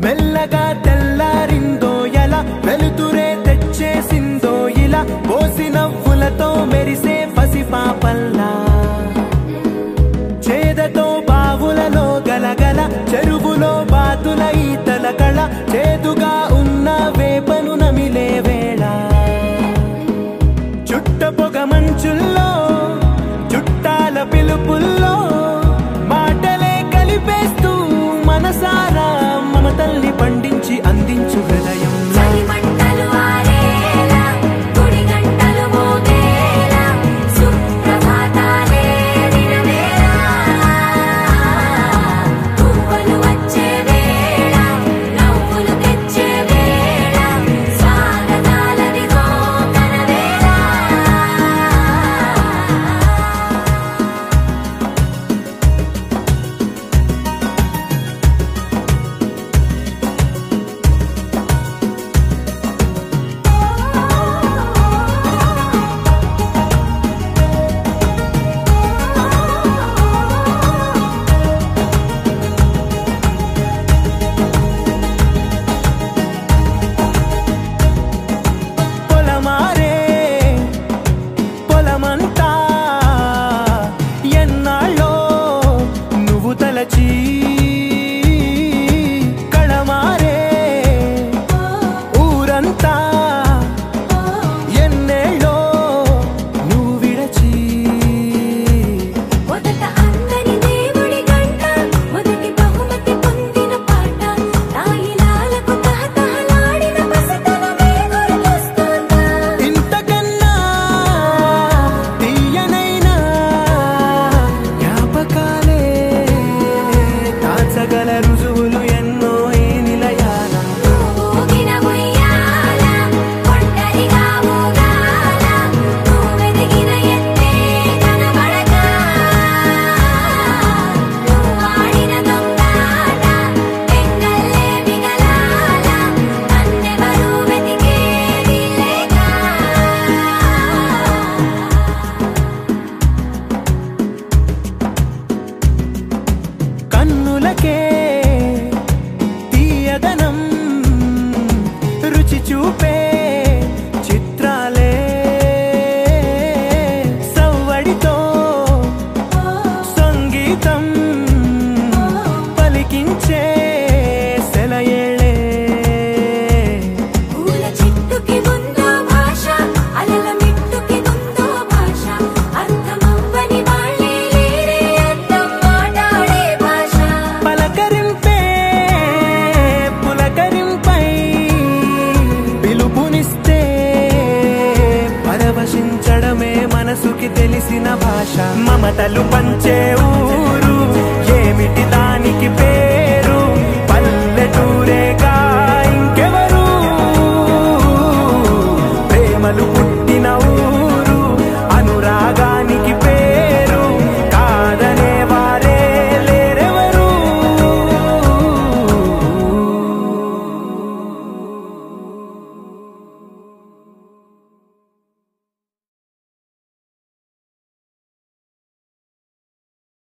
మెల్లగా తెల్లారిందో ఎలా వెలుతురే తెచ్చేసిందో ఇలా పోసి నవ్వులతో మెరిసే పసిపాపల్లా చేదతో బావులలో గలగల చెరువులో బాతుల ఈతల కళ చేదుగా ఉన్న వేపను నమిలే వేళ చుట్ట పొగ మంచుల్లో చుట్టాల పిలుపుల్లో మాటలే కలిపేస్తూ మనసారా మమతల్ని పండించి అందించు హృదయం కళమారే ఊరంతా ఎన్నేళ్ళో నువ్వు విడచి మొదట అందరి దేవుడి గంట మొదటి బహుమతి పొందిన పాట తాయిలాలకు తహతహలాడిన పసితనమే గుర్తొస్తుందా ఇంతకన్నా తీయనైనా జ్ఞాపకాలే దాచగల రుజువులు ఎన్నో ఈ నిలయాల ఊగిన ఉయ్యాల ఒంటరిగా ఊగాల నువ్వెదిగిన ఎత్తే కనబడక నువ్వాడిన దొంగాట పెంగల్లే మిగలాల నన్నెవరూ వెతికేది లేక కన్నులకే తీయదనం రుచి చూపే చిత్రాలే సవ్వడితో సంగీతం పలికించే సెలయేళే పూల చెట్టుకి ఉందో భాష అలల మిట్టుకి ఉందో భాష అర్థమవ్వని వాళ్ళే లేరే అర్థం మాట్లాడే భాష పలకరింపే పులకరింపై పిలుపునిస్తే పరవశించడమే మనసుకి తెలిసిన భాష మమతలు పంచే